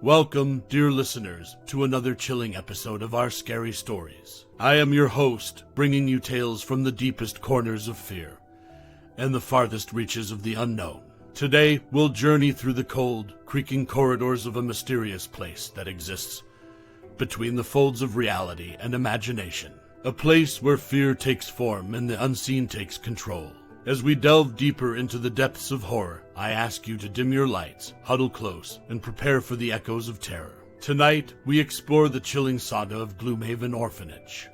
Welcome, dear listeners, to another chilling episode of our scary stories. I am your host, bringing you tales from the deepest corners of fear and the farthest reaches of the unknown. Today, we'll journey through the cold, creaking corridors of a mysterious place that exists between the folds of reality and imagination. A place where fear takes form and the unseen takes control. As we delve deeper into the depths of horror, I ask you to dim your lights, huddle close, and prepare for the echoes of terror. Tonight, we explore the chilling saga of Gloomhaven Orphanage.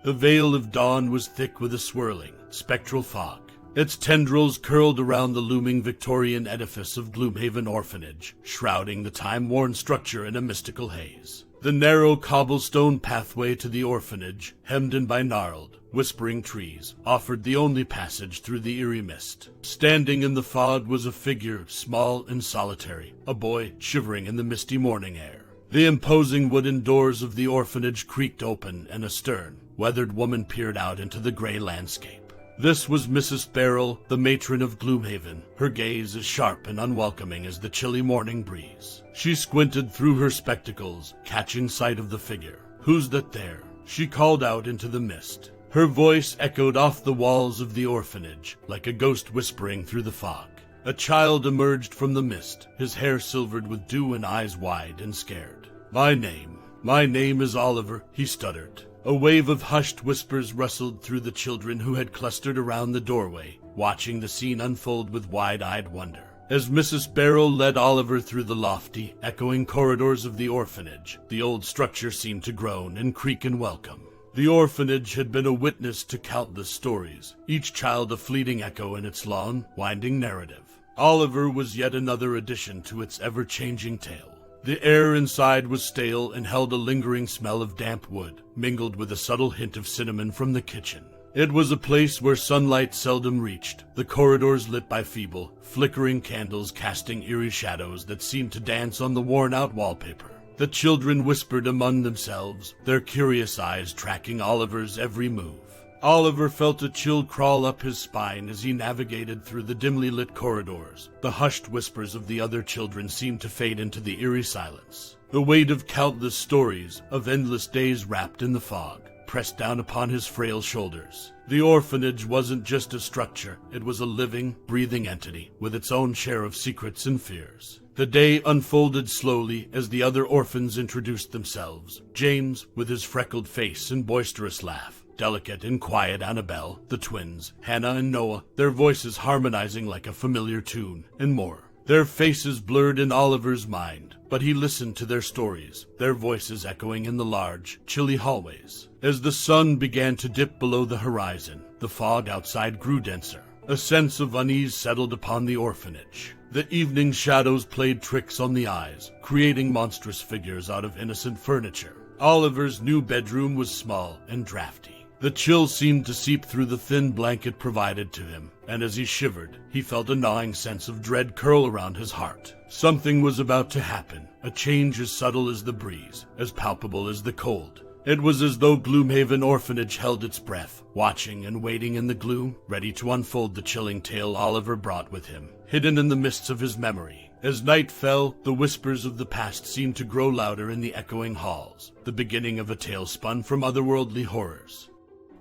The veil of dawn was thick with a swirling, spectral fog. Its tendrils curled around the looming Victorian edifice of Gloomhaven Orphanage, shrouding the time-worn structure in a mystical haze. The narrow cobblestone pathway to the orphanage, hemmed in by gnarled, whispering trees, offered the only passage through the eerie mist. Standing in the fog was a figure, small and solitary, a boy shivering in the misty morning air. The imposing wooden doors of the orphanage creaked open, and a stern, weathered woman peered out into the gray landscape. This was Mrs. Beryl, the matron of Gloomhaven, her gaze as sharp and unwelcoming as the chilly morning breeze. She squinted through her spectacles, catching sight of the figure. "Who's that there?" she called out into the mist. Her voice echoed off the walls of the orphanage, like a ghost whispering through the fog. A child emerged from the mist, his hair silvered with dew and eyes wide and scared. My name is Oliver," he stuttered. A wave of hushed whispers rustled through the children who had clustered around the doorway, watching the scene unfold with wide-eyed wonder. As Mrs. Beryl led Oliver through the lofty, echoing corridors of the orphanage, the old structure seemed to groan and creak in welcome. The orphanage had been a witness to countless stories, each child a fleeting echo in its long, winding narrative. Oliver was yet another addition to its ever-changing tale. The air inside was stale and held a lingering smell of damp wood, mingled with a subtle hint of cinnamon from the kitchen. It was a place where sunlight seldom reached, the corridors lit by feeble, flickering candles casting eerie shadows that seemed to dance on the worn-out wallpaper. The children whispered among themselves, their curious eyes tracking Oliver's every move. Oliver felt a chill crawl up his spine as he navigated through the dimly lit corridors. The hushed whispers of the other children seemed to fade into the eerie silence. The weight of countless stories, of endless days wrapped in the fog, pressed down upon his frail shoulders. The orphanage wasn't just a structure, it was a living, breathing entity with its own share of secrets and fears. The day unfolded slowly as the other orphans introduced themselves. James, with his freckled face and boisterous laugh. Delicate and quiet Annabelle, the twins, Hannah and Noah, their voices harmonizing like a familiar tune, and more. Their faces blurred in Oliver's mind, but he listened to their stories, their voices echoing in the large, chilly hallways. As the sun began to dip below the horizon, the fog outside grew denser. A sense of unease settled upon the orphanage. The evening shadows played tricks on the eyes, creating monstrous figures out of innocent furniture. Oliver's new bedroom was small and drafty. The chill seemed to seep through the thin blanket provided to him, and as he shivered, he felt a gnawing sense of dread curl around his heart. Something was about to happen, a change as subtle as the breeze, as palpable as the cold. It was as though Gloomhaven Orphanage held its breath, watching and waiting in the gloom, ready to unfold the chilling tale Oliver brought with him, hidden in the mists of his memory. As night fell, the whispers of the past seemed to grow louder in the echoing halls, the beginning of a tale spun from otherworldly horrors.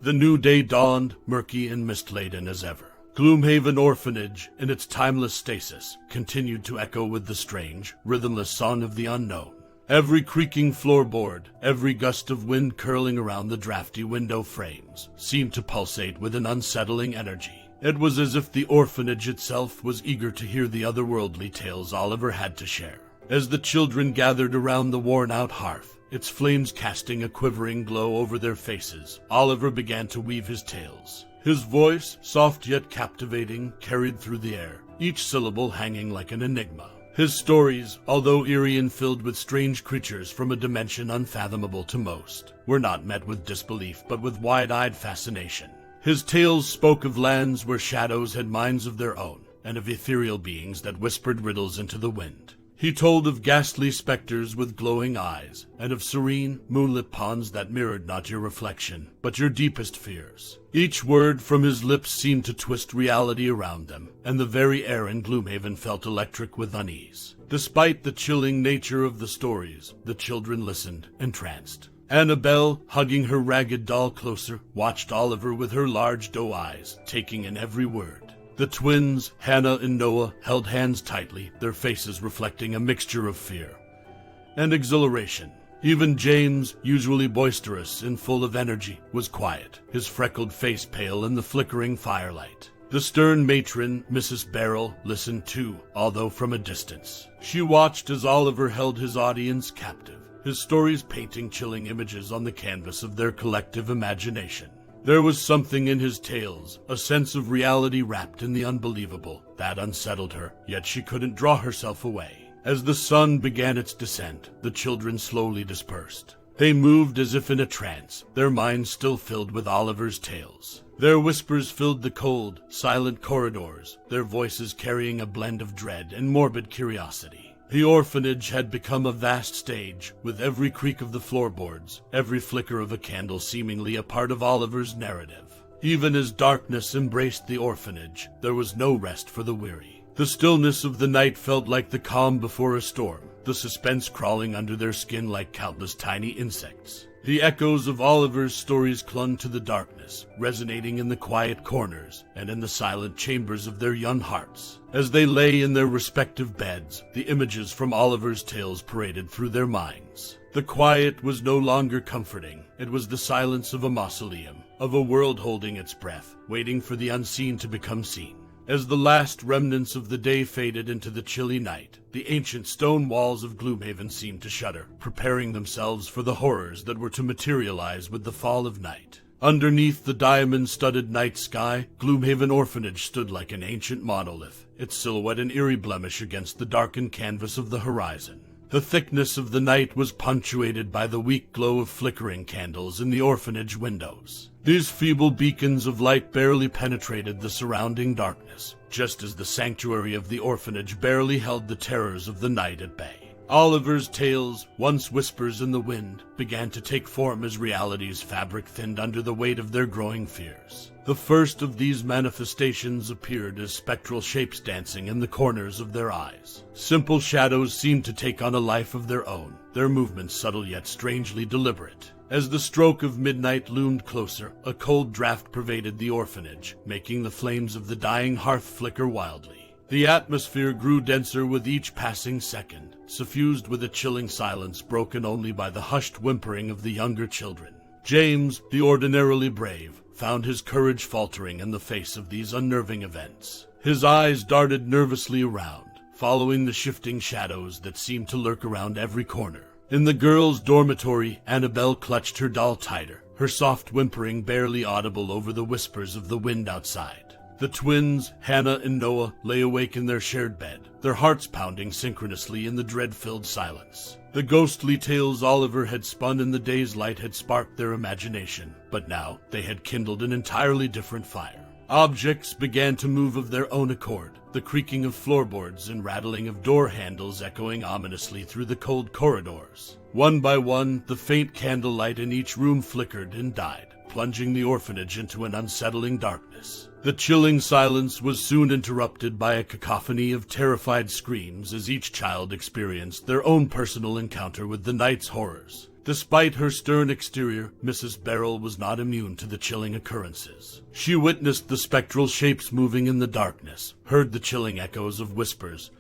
The new day dawned, murky and mist-laden as ever. Gloomhaven Orphanage, in its timeless stasis, continued to echo with the strange, rhythmless song of the unknown. Every creaking floorboard, every gust of wind curling around the drafty window frames, seemed to pulsate with an unsettling energy. It was as if the orphanage itself was eager to hear the otherworldly tales Oliver had to share. As the children gathered around the worn-out hearth, its flames casting a quivering glow over their faces, Oliver began to weave his tales. His voice, soft yet captivating, carried through the air, each syllable hanging like an enigma. His stories, although eerie and filled with strange creatures from a dimension unfathomable to most, were not met with disbelief but with wide-eyed fascination. His tales spoke of lands where shadows had minds of their own, and of ethereal beings that whispered riddles into the wind. He told of ghastly specters with glowing eyes, and of serene, moonlit ponds that mirrored not your reflection, but your deepest fears. Each word from his lips seemed to twist reality around them, and the very air in Gloomhaven felt electric with unease. Despite the chilling nature of the stories, the children listened, entranced. Annabelle, hugging her ragged doll closer, watched Oliver with her large doe eyes, taking in every word. The twins, Hannah and Noah, held hands tightly, their faces reflecting a mixture of fear and exhilaration. Even James, usually boisterous and full of energy, was quiet, his freckled face pale in the flickering firelight. The stern matron, Mrs. Barrel, listened too, although from a distance. She watched as Oliver held his audience captive, his stories painting chilling images on the canvas of their collective imagination. There was something in his tales, a sense of reality wrapped in the unbelievable, that unsettled her, yet she couldn't draw herself away. As the sun began its descent, the children slowly dispersed. They moved as if in a trance, their minds still filled with Oliver's tales. Their whispers filled the cold, silent corridors, their voices carrying a blend of dread and morbid curiosity. The orphanage had become a vast stage, with every creak of the floorboards, every flicker of a candle seemingly a part of Oliver's narrative. Even as darkness embraced the orphanage, there was no rest for the weary. The stillness of the night felt like the calm before a storm, the suspense crawling under their skin like countless tiny insects. The echoes of Oliver's stories clung to the darkness, resonating in the quiet corners and in the silent chambers of their young hearts. As they lay in their respective beds, the images from Oliver's tales paraded through their minds. The quiet was no longer comforting. It was the silence of a mausoleum, of a world holding its breath, waiting for the unseen to become seen. As the last remnants of the day faded into the chilly night, the ancient stone walls of Gloomhaven seemed to shudder, preparing themselves for the horrors that were to materialize with the fall of night. Underneath the diamond-studded night sky, Gloomhaven Orphanage stood like an ancient monolith, its silhouette an eerie blemish against the darkened canvas of the horizon. The thickness of the night was punctuated by the weak glow of flickering candles in the orphanage windows. These feeble beacons of light barely penetrated the surrounding darkness, just as the sanctuary of the orphanage barely held the terrors of the night at bay. Oliver's tales, once whispers in the wind, began to take form as reality's fabric thinned under the weight of their growing fears. The first of these manifestations appeared as spectral shapes dancing in the corners of their eyes. Simple shadows seemed to take on a life of their own, their movements subtle yet strangely deliberate. As the stroke of midnight loomed closer, a cold draft pervaded the orphanage, making the flames of the dying hearth flicker wildly. The atmosphere grew denser with each passing second, suffused with a chilling silence broken only by the hushed whimpering of the younger children. James, the ordinarily brave, found his courage faltering in the face of these unnerving events. His eyes darted nervously around, following the shifting shadows that seemed to lurk around every corner. In the girls' dormitory, Annabelle clutched her doll tighter, her soft whimpering barely audible over the whispers of the wind outside. The twins, Hannah and Noah, lay awake in their shared bed, their hearts pounding synchronously in the dread-filled silence. The ghostly tales Oliver had spun in the day's light had sparked their imagination, but now they had kindled an entirely different fire. Objects began to move of their own accord, the creaking of floorboards and rattling of door handles echoing ominously through the cold corridors. One by one, the faint candlelight in each room flickered and died, plunging the orphanage into an unsettling darkness. The chilling silence was soon interrupted by a cacophony of terrified screams as each child experienced their own personal encounter with the night's horrors. Despite her stern exterior, Mrs. Barrel was not immune to the chilling occurrences. She witnessed the spectral shapes moving in the darkness, heard the chilling echoes of whispers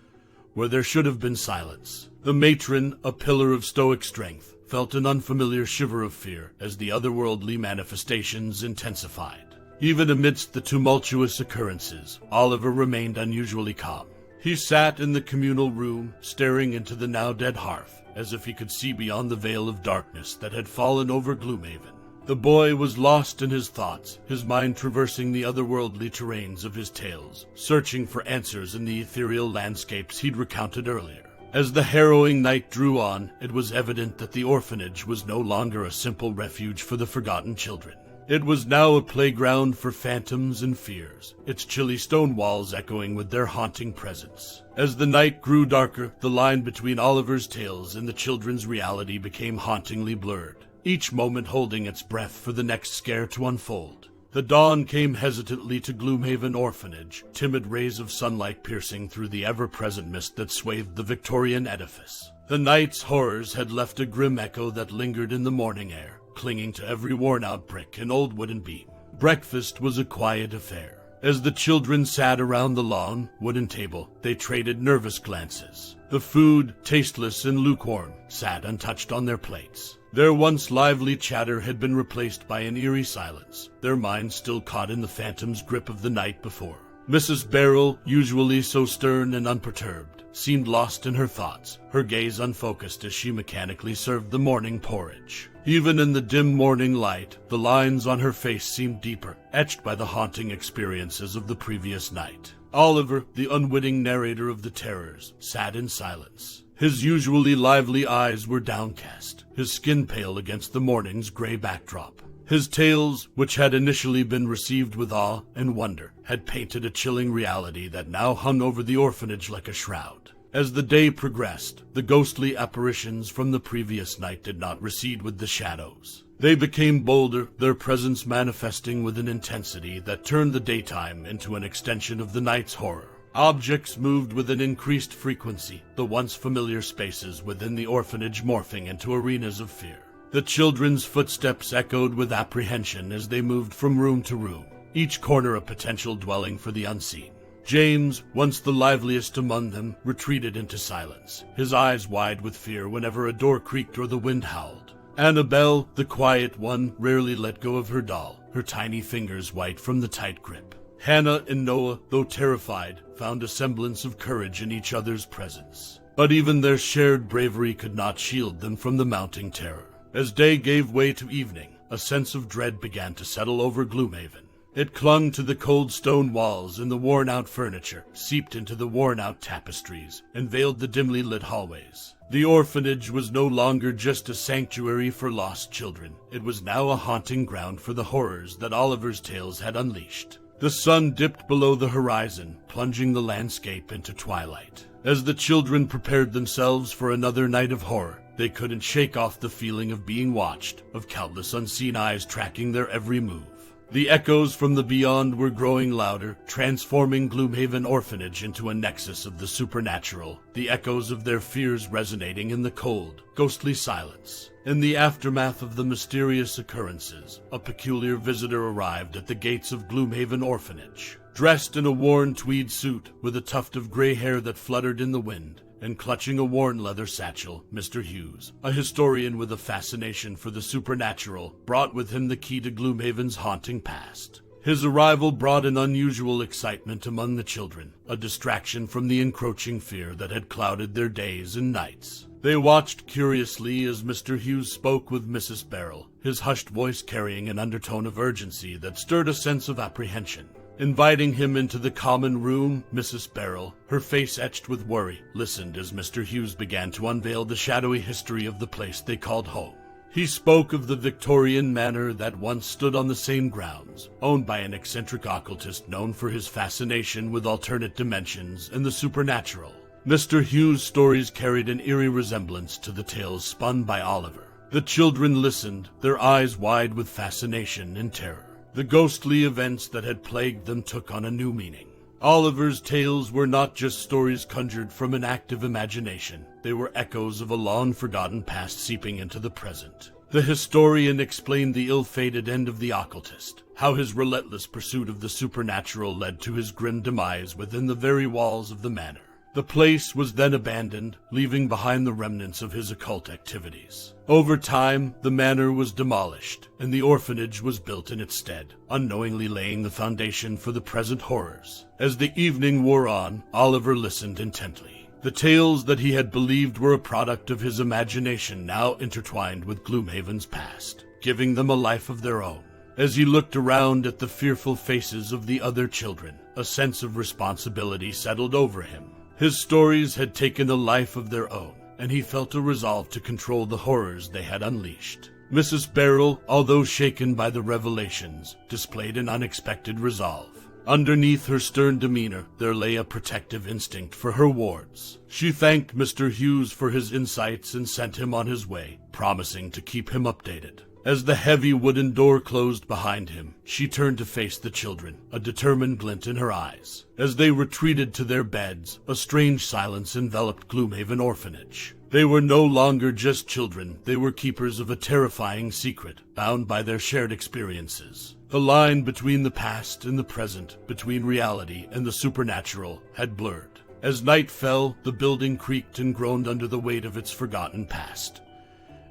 where there should have been silence. The matron, a pillar of stoic strength, felt an unfamiliar shiver of fear as the otherworldly manifestations intensified. Even amidst the tumultuous occurrences, Oliver remained unusually calm. He sat in the communal room, staring into the now-dead hearth, as if he could see beyond the veil of darkness that had fallen over Gloomhaven. The boy was lost in his thoughts, his mind traversing the otherworldly terrains of his tales, searching for answers in the ethereal landscapes he'd recounted earlier. As the harrowing night drew on, it was evident that the orphanage was no longer a simple refuge for the forgotten children. It was now a playground for phantoms and fears, its chilly stone walls echoing with their haunting presence. As the night grew darker, the line between Oliver's tales and the children's reality became hauntingly blurred, each moment holding its breath for the next scare to unfold. The dawn came hesitantly to Gloomhaven Orphanage, timid rays of sunlight piercing through the ever-present mist that swathed the Victorian edifice. The night's horrors had left a grim echo that lingered in the morning air, clinging to every worn-out brick and old wooden beam. Breakfast was a quiet affair. As the children sat around the long, wooden table, they traded nervous glances. The food, tasteless and lukewarm, sat untouched on their plates. Their once lively chatter had been replaced by an eerie silence, their minds still caught in the phantom's grip of the night before. Mrs. Barrel, usually so stern and unperturbed, seemed lost in her thoughts, her gaze unfocused as she mechanically served the morning porridge. Even in the dim morning light, the lines on her face seemed deeper, etched by the haunting experiences of the previous night. Oliver, the unwitting narrator of the terrors, sat in silence. His usually lively eyes were downcast, his skin pale against the morning's gray backdrop. His tales, which had initially been received with awe and wonder, had painted a chilling reality that now hung over the orphanage like a shroud. As the day progressed, the ghostly apparitions from the previous night did not recede with the shadows. They became bolder, their presence manifesting with an intensity that turned the daytime into an extension of the night's horror. Objects moved with an increased frequency, the once familiar spaces within the orphanage morphing into arenas of fear. The children's footsteps echoed with apprehension as they moved from room to room, each corner a potential dwelling for the unseen. James, once the liveliest among them, retreated into silence, his eyes wide with fear whenever a door creaked or the wind howled. Annabelle, the quiet one, rarely let go of her doll, her tiny fingers white from the tight grip. Hannah and Noah, though terrified, found a semblance of courage in each other's presence. But even their shared bravery could not shield them from the mounting terror. As day gave way to evening, a sense of dread began to settle over Gloomhaven. It clung to the cold stone walls and the worn-out furniture, seeped into the worn-out tapestries, and veiled the dimly lit hallways. The orphanage was no longer just a sanctuary for lost children. It was now a haunting ground for the horrors that Oliver's tales had unleashed. The sun dipped below the horizon, plunging the landscape into twilight. As the children prepared themselves for another night of horror, they couldn't shake off the feeling of being watched, of countless unseen eyes tracking their every move. The echoes from the beyond were growing louder, transforming Gloomhaven Orphanage into a nexus of the supernatural, the echoes of their fears resonating in the cold, ghostly silence. In the aftermath of the mysterious occurrences, a peculiar visitor arrived at the gates of Gloomhaven Orphanage. Dressed in a worn tweed suit, with a tuft of gray hair that fluttered in the wind, and clutching a worn leather satchel, Mr. Hughes, a historian with a fascination for the supernatural, brought with him the key to Gloomhaven's haunting past. His arrival brought an unusual excitement among the children, a distraction from the encroaching fear that had clouded their days and nights. They watched curiously as Mr. Hughes spoke with Mrs. Barrel, his hushed voice carrying an undertone of urgency that stirred a sense of apprehension. Inviting him into the common room, Mrs. Barrel, her face etched with worry, listened as Mr. Hughes began to unveil the shadowy history of the place they called home. He spoke of the Victorian manor that once stood on the same grounds, owned by an eccentric occultist known for his fascination with alternate dimensions and the supernatural. Mr. Hughes' stories carried an eerie resemblance to the tales spun by Oliver. The children listened, their eyes wide with fascination and terror. The ghostly events that had plagued them took on a new meaning. Oliver's tales were not just stories conjured from an active imagination. They were echoes of a long-forgotten past seeping into the present. The historian explained the ill-fated end of the occultist, how his relentless pursuit of the supernatural led to his grim demise within the very walls of the manor. The place was then abandoned, leaving behind the remnants of his occult activities. Over time, the manor was demolished, and the orphanage was built in its stead, unknowingly laying the foundation for the present horrors. As the evening wore on, Oliver listened intently. The tales that he had believed were a product of his imagination now intertwined with Gloomhaven's past, giving them a life of their own. As he looked around at the fearful faces of the other children, a sense of responsibility settled over him. His stories had taken a life of their own, and he felt a resolve to control the horrors they had unleashed. Mrs. Barrel, although shaken by the revelations, displayed an unexpected resolve. Underneath her stern demeanor, there lay a protective instinct for her wards. She thanked Mr. Hughes for his insights and sent him on his way, promising to keep him updated. As the heavy wooden door closed behind him, she turned to face the children, a determined glint in her eyes. As they retreated to their beds, a strange silence enveloped Gloomhaven Orphanage. They were no longer just children, they were keepers of a terrifying secret, bound by their shared experiences. The line between the past and the present, between reality and the supernatural, had blurred. As night fell, the building creaked and groaned under the weight of its forgotten past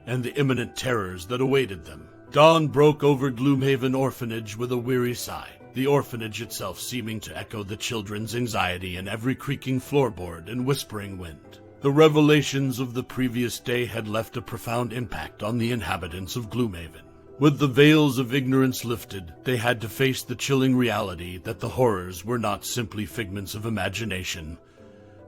and the imminent terrors that awaited them. Dawn broke over Gloomhaven Orphanage with a weary sigh, the orphanage itself seeming to echo the children's anxiety in every creaking floorboard and whispering wind. The revelations of the previous day had left a profound impact on the inhabitants of Gloomhaven. With the veils of ignorance lifted, they had to face the chilling reality that the horrors were not simply figments of imagination,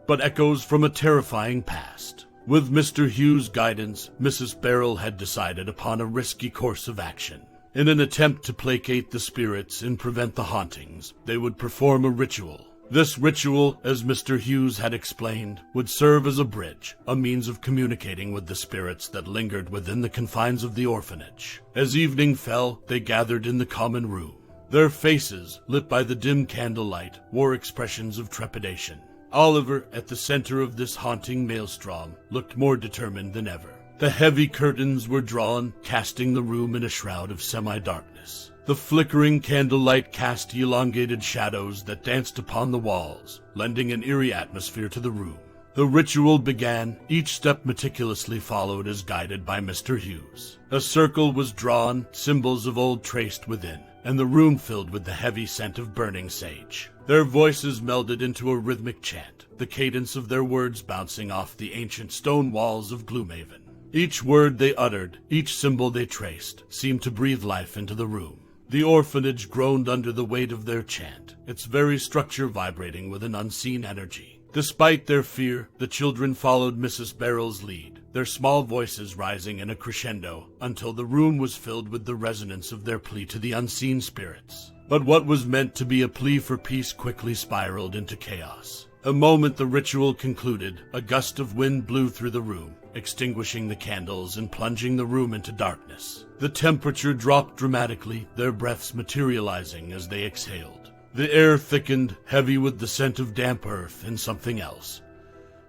but echoes from a terrifying past. With Mr. Hughes' guidance, Mrs. Beryl had decided upon a risky course of action. In an attempt to placate the spirits and prevent the hauntings, they would perform a ritual. This ritual, as Mr. Hughes had explained, would serve as a bridge, a means of communicating with the spirits that lingered within the confines of the orphanage. As evening fell, they gathered in the common room. Their faces, lit by the dim candlelight, wore expressions of trepidation. Oliver, at the center of this haunting maelstrom, looked more determined than ever. The heavy curtains were drawn, casting the room in a shroud of semi-darkness. The flickering candlelight cast elongated shadows that danced upon the walls, lending an eerie atmosphere to the room. The ritual began, each step meticulously followed as guided by Mr. Hughes. A circle was drawn, symbols of old traced within, and the room filled with the heavy scent of burning sage. Their voices melded into a rhythmic chant, the cadence of their words bouncing off the ancient stone walls of Gloomhaven. Each word they uttered, each symbol they traced, seemed to breathe life into the room. The orphanage groaned under the weight of their chant, its very structure vibrating with an unseen energy. Despite their fear, the children followed Mrs. Beryl's lead, their small voices rising in a crescendo until the room was filled with the resonance of their plea to the unseen spirits. But what was meant to be a plea for peace quickly spiraled into chaos. The moment the ritual concluded, a gust of wind blew through the room, extinguishing the candles and plunging the room into darkness. The temperature dropped dramatically, their breaths materializing as they exhaled. The air thickened, heavy with the scent of damp earth and something else.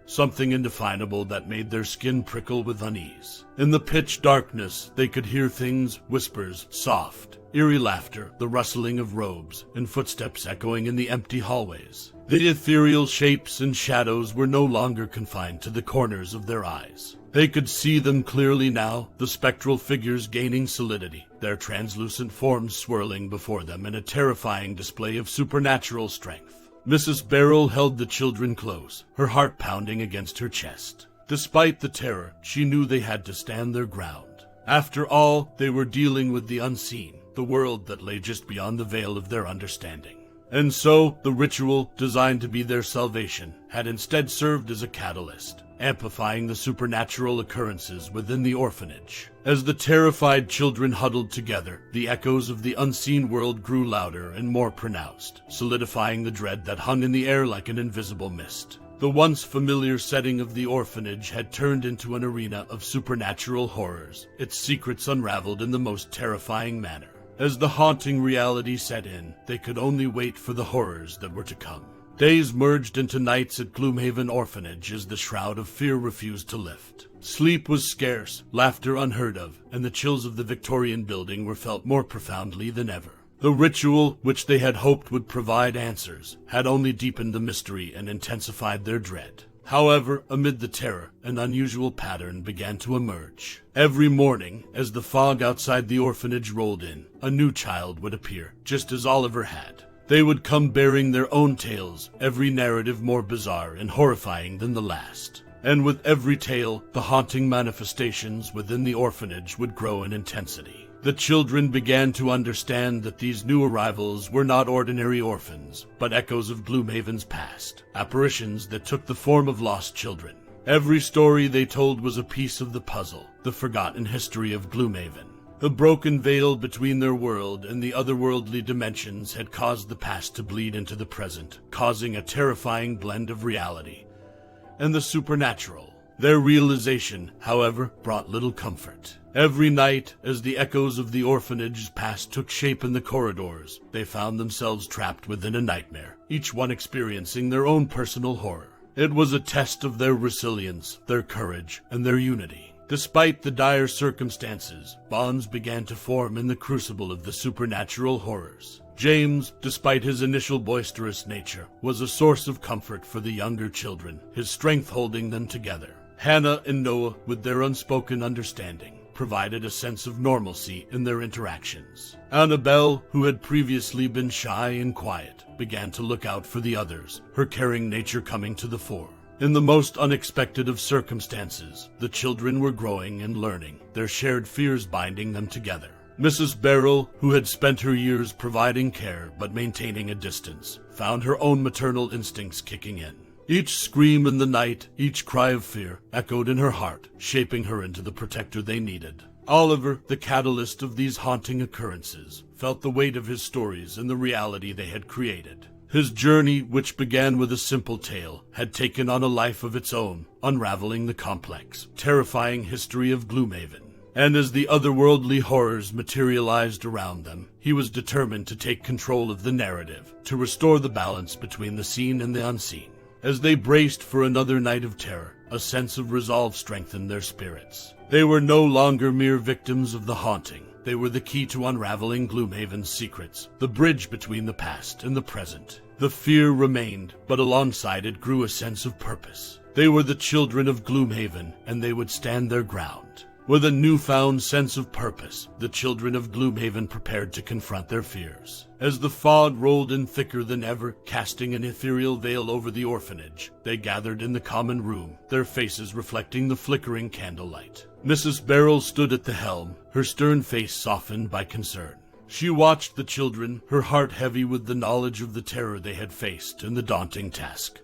Something indefinable that made their skin prickle with unease. In the pitch darkness, they could hear things, whispers, soft, eerie laughter, the rustling of robes, and footsteps echoing in the empty hallways. The ethereal shapes and shadows were no longer confined to the corners of their eyes. They could see them clearly now, the spectral figures gaining solidity, their translucent forms swirling before them in a terrifying display of supernatural strength. Mrs. Beryl held the children close, her heart pounding against her chest. Despite the terror, she knew they had to stand their ground. After all, they were dealing with the unseen, the world that lay just beyond the veil of their understanding. And so, the ritual, designed to be their salvation, had instead served as a catalyst, amplifying the supernatural occurrences within the orphanage. As the terrified children huddled together, the echoes of the unseen world grew louder and more pronounced, solidifying the dread that hung in the air like an invisible mist. The once familiar setting of the orphanage had turned into an arena of supernatural horrors, its secrets unraveled in the most terrifying manner. As the haunting reality set in, they could only wait for the horrors that were to come. Days merged into nights at Gloomhaven Orphanage as the shroud of fear refused to lift. Sleep was scarce, laughter unheard of, and the chills of the Victorian building were felt more profoundly than ever. The ritual, which they had hoped would provide answers, had only deepened the mystery and intensified their dread. However, amid the terror, an unusual pattern began to emerge. Every morning, as the fog outside the orphanage rolled in, a new child would appear, just as Oliver had. They would come bearing their own tales, every narrative more bizarre and horrifying than the last. And with every tale, the haunting manifestations within the orphanage would grow in intensity. The children began to understand that these new arrivals were not ordinary orphans, but echoes of Gloomhaven's past, apparitions that took the form of lost children. Every story they told was a piece of the puzzle, the forgotten history of Gloomhaven. The broken veil between their world and the otherworldly dimensions had caused the past to bleed into the present, causing a terrifying blend of reality and the supernatural. Their realization, however, brought little comfort. Every night, as the echoes of the orphanage's past took shape in the corridors, they found themselves trapped within a nightmare, each one experiencing their own personal horror. It was a test of their resilience, their courage, and their unity. Despite the dire circumstances, bonds began to form in the crucible of the supernatural horrors. James, despite his initial boisterous nature, was a source of comfort for the younger children, his strength holding them together. Hannah and Noah, with their unspoken understanding, provided a sense of normalcy in their interactions. Annabelle, who had previously been shy and quiet, began to look out for the others, her caring nature coming to the fore. In the most unexpected of circumstances, the children were growing and learning, their shared fears binding them together. Mrs. Barrel, who had spent her years providing care but maintaining a distance, found her own maternal instincts kicking in. Each scream in the night, each cry of fear, echoed in her heart, shaping her into the protector they needed. Oliver, the catalyst of these haunting occurrences, felt the weight of his stories and the reality they had created. His journey, which began with a simple tale, had taken on a life of its own, unraveling the complex, terrifying history of Gloomhaven. And as the otherworldly horrors materialized around them, he was determined to take control of the narrative, to restore the balance between the seen and the unseen. As they braced for another night of terror, a sense of resolve strengthened their spirits. They were no longer mere victims of the haunting. They were the key to unraveling Gloomhaven's secrets, the bridge between the past and the present. The fear remained, but alongside it grew a sense of purpose. They were the children of Gloomhaven, and they would stand their ground. With a newfound sense of purpose, the children of Gloomhaven prepared to confront their fears. As the fog rolled in thicker than ever, casting an ethereal veil over the orphanage, they gathered in the common room, their faces reflecting the flickering candlelight. Mrs. Barrel stood at the helm, her stern face softened by concern. She watched the children, her heart heavy with the knowledge of the terror they had faced and the daunting task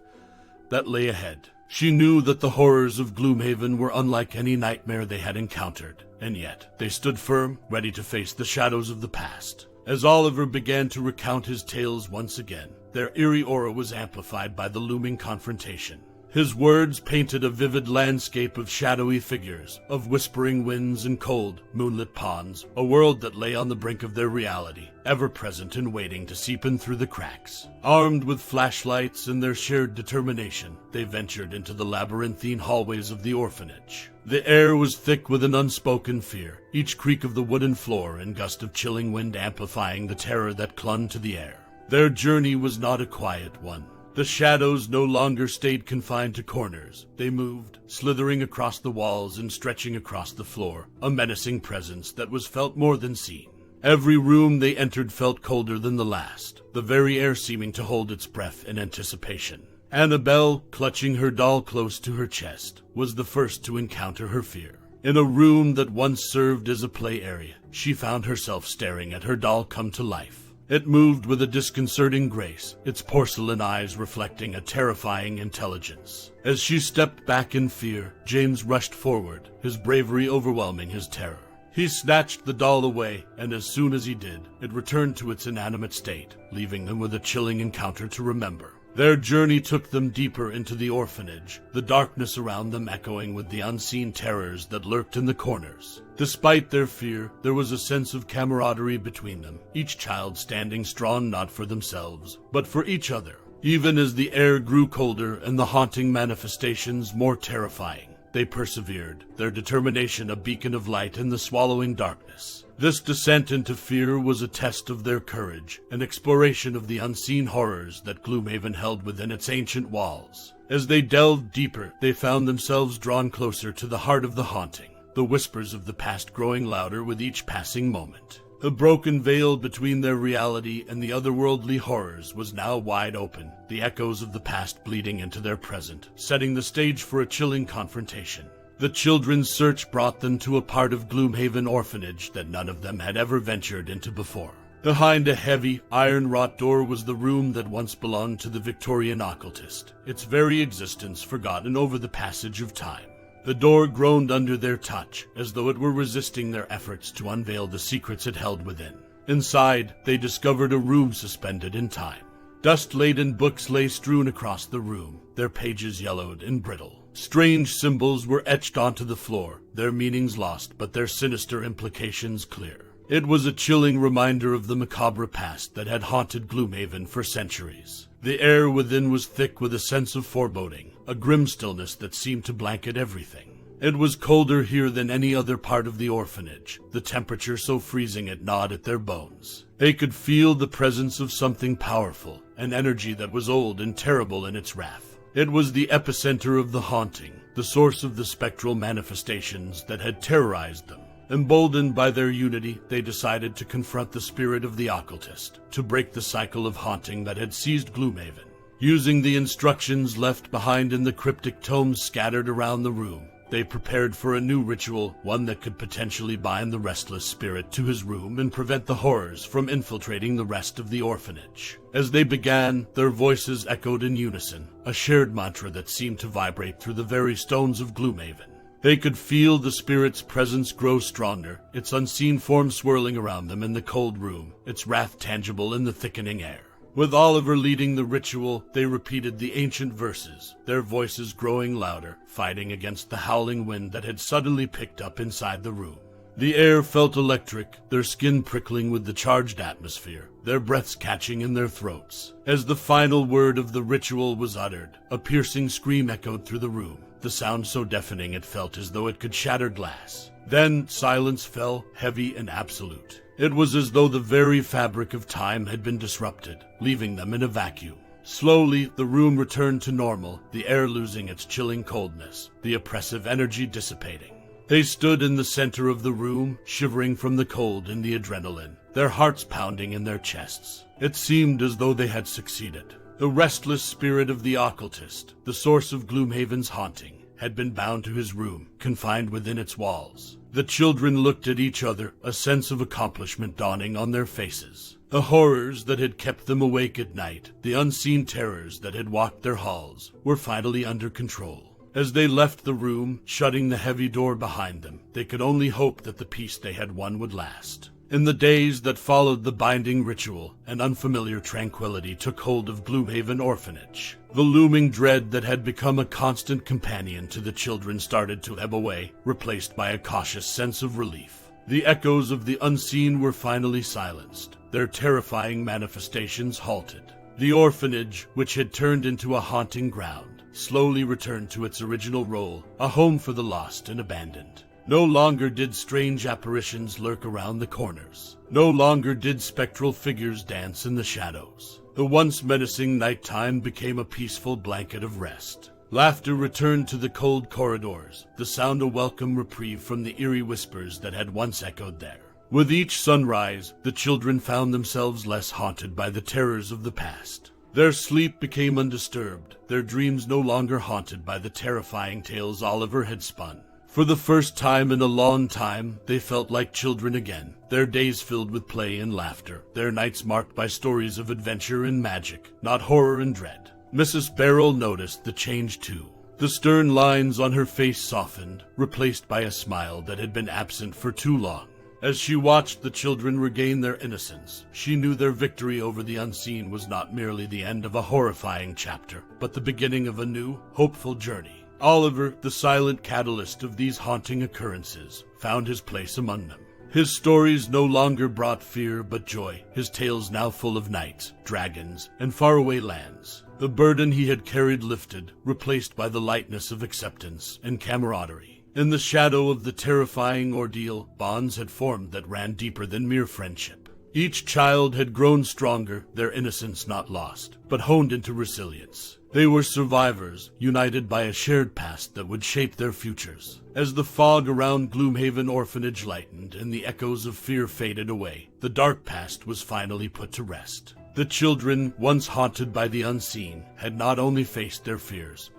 that lay ahead. She knew that the horrors of Gloomhaven were unlike any nightmare they had encountered, and yet they stood firm, ready to face the shadows of the past. As Oliver began to recount his tales once again, their eerie aura was amplified by the looming confrontation. His words painted a vivid landscape of shadowy figures, of whispering winds and cold, moonlit ponds, a world that lay on the brink of their reality, ever present and waiting to seep in through the cracks. Armed with flashlights and their shared determination, they ventured into the labyrinthine hallways of the orphanage. The air was thick with an unspoken fear, each creak of the wooden floor and gust of chilling wind amplifying the terror that clung to the air. Their journey was not a quiet one. The shadows no longer stayed confined to corners. They moved, slithering across the walls and stretching across the floor, a menacing presence that was felt more than seen. Every room they entered felt colder than the last, the very air seeming to hold its breath in anticipation. Annabelle, clutching her doll close to her chest, was the first to encounter her fear. In a room that once served as a play area, she found herself staring at her doll come to life. It moved with a disconcerting grace, its porcelain eyes reflecting a terrifying intelligence. As she stepped back in fear, James rushed forward, his bravery overwhelming his terror. He snatched the doll away, and as soon as he did, it returned to its inanimate state, leaving them with a chilling encounter to remember. Their journey took them deeper into the orphanage, the darkness around them echoing with the unseen terrors that lurked in the corners. Despite their fear, there was a sense of camaraderie between them, each child standing strong not for themselves, but for each other. Even as the air grew colder and the haunting manifestations more terrifying, they persevered, their determination a beacon of light in the swallowing darkness. This descent into fear was a test of their courage, an exploration of the unseen horrors that Gloomhaven held within its ancient walls. As they delved deeper, they found themselves drawn closer to the heart of the haunting, the whispers of the past growing louder with each passing moment. The broken veil between their reality and the otherworldly horrors was now wide open, the echoes of the past bleeding into their present, setting the stage for a chilling confrontation. The children's search brought them to a part of Gloomhaven Orphanage that none of them had ever ventured into before. Behind a heavy, iron-wrought door was the room that once belonged to the Victorian occultist, its very existence forgotten over the passage of time. The door groaned under their touch, as though it were resisting their efforts to unveil the secrets it held within. Inside, they discovered a room suspended in time. Dust-laden books lay strewn across the room, their pages yellowed and brittle. Strange symbols were etched onto the floor, their meanings lost, but their sinister implications clear. It was a chilling reminder of the macabre past that had haunted Gloomhaven for centuries. The air within was thick with a sense of foreboding, a grim stillness that seemed to blanket everything. It was colder here than any other part of the orphanage, the temperature so freezing it gnawed at their bones. They could feel the presence of something powerful, an energy that was old and terrible in its wrath. It was the epicenter of the haunting, the source of the spectral manifestations that had terrorized them. Emboldened by their unity, they decided to confront the spirit of the occultist, to break the cycle of haunting that had seized Gloomhaven. Using the instructions left behind in the cryptic tomes scattered around the room, they prepared for a new ritual, one that could potentially bind the restless spirit to his room and prevent the horrors from infiltrating the rest of the orphanage. As they began, their voices echoed in unison, a shared mantra that seemed to vibrate through the very stones of Gloomhaven. They could feel the spirit's presence grow stronger, its unseen form swirling around them in the cold room, its wrath tangible in the thickening air. With Oliver leading the ritual, they repeated the ancient verses, their voices growing louder, fighting against the howling wind that had suddenly picked up inside the room. The air felt electric, their skin prickling with the charged atmosphere, their breaths catching in their throats. As the final word of the ritual was uttered, a piercing scream echoed through the room, the sound so deafening it felt as though it could shatter glass. Then silence fell, heavy and absolute. It was as though the very fabric of time had been disrupted, leaving them in a vacuum. Slowly, the room returned to normal, the air losing its chilling coldness, the oppressive energy dissipating. They stood in the center of the room, shivering from the cold and the adrenaline, their hearts pounding in their chests. It seemed as though they had succeeded. The restless spirit of the occultist, the source of Gloomhaven's haunting, had been bound to his room, confined within its walls. The children looked at each other, a sense of accomplishment dawning on their faces. The horrors that had kept them awake at night, the unseen terrors that had walked their halls, were finally under control. As they left the room, shutting the heavy door behind them, they could only hope that the peace they had won would last. In the days that followed the binding ritual, an unfamiliar tranquility took hold of Gloomhaven Orphanage. The looming dread that had become a constant companion to the children started to ebb away, replaced by a cautious sense of relief. The echoes of the unseen were finally silenced, their terrifying manifestations halted. The orphanage, which had turned into a haunting ground, slowly returned to its original role, a home for the lost and abandoned. No longer did strange apparitions lurk around the corners. No longer did spectral figures dance in the shadows. The once menacing nighttime became a peaceful blanket of rest. Laughter returned to the cold corridors, the sound a welcome reprieve from the eerie whispers that had once echoed there. With each sunrise, the children found themselves less haunted by the terrors of the past. Their sleep became undisturbed, their dreams no longer haunted by the terrifying tales Oliver had spun. For the first time in a long time, they felt like children again, their days filled with play and laughter, their nights marked by stories of adventure and magic, not horror and dread. Mrs. Barrel noticed the change too. The stern lines on her face softened, replaced by a smile that had been absent for too long. As she watched the children regain their innocence, she knew their victory over the unseen was not merely the end of a horrifying chapter, but the beginning of a new, hopeful journey. Oliver, the silent catalyst of these haunting occurrences, found his place among them. His stories no longer brought fear but joy, his tales now full of knights, dragons, and faraway lands. The burden he had carried lifted, replaced by the lightness of acceptance and camaraderie. In the shadow of the terrifying ordeal, bonds had formed that ran deeper than mere friendship. Each child had grown stronger, their innocence not lost, but honed into resilience. They were survivors, united by a shared past that would shape their futures. As the fog around Gloomhaven Orphanage lightened and the echoes of fear faded away, the dark past was finally put to rest. The children, once haunted by the unseen, had not only faced their fears,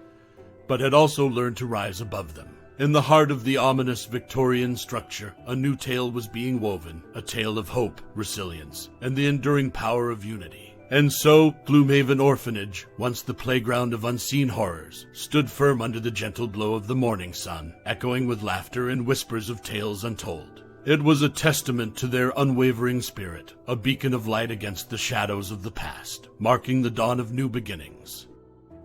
but had also learned to rise above them. In the heart of the ominous Victorian structure, a new tale was being woven, a tale of hope, resilience, and the enduring power of unity. And so, Gloomhaven Orphanage, once the playground of unseen horrors, stood firm under the gentle glow of the morning sun, echoing with laughter and whispers of tales untold. It was a testament to their unwavering spirit, a beacon of light against the shadows of the past, marking the dawn of new beginnings.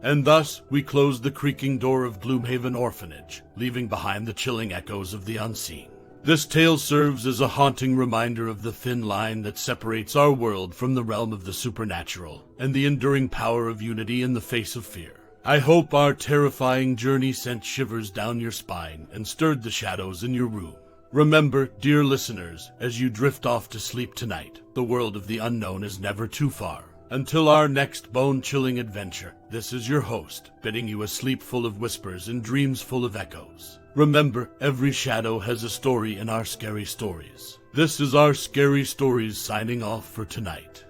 And thus, we close the creaking door of Gloomhaven Orphanage, leaving behind the chilling echoes of the unseen. This tale serves as a haunting reminder of the thin line that separates our world from the realm of the supernatural, and the enduring power of unity in the face of fear. I hope our terrifying journey sent shivers down your spine and stirred the shadows in your room. Remember, dear listeners, as you drift off to sleep tonight, the world of the unknown is never too far. Until our next bone-chilling adventure, this is your host, bidding you a sleep full of whispers and dreams full of echoes. Remember, every shadow has a story in our scary stories. This is our Scary Stories signing off for tonight.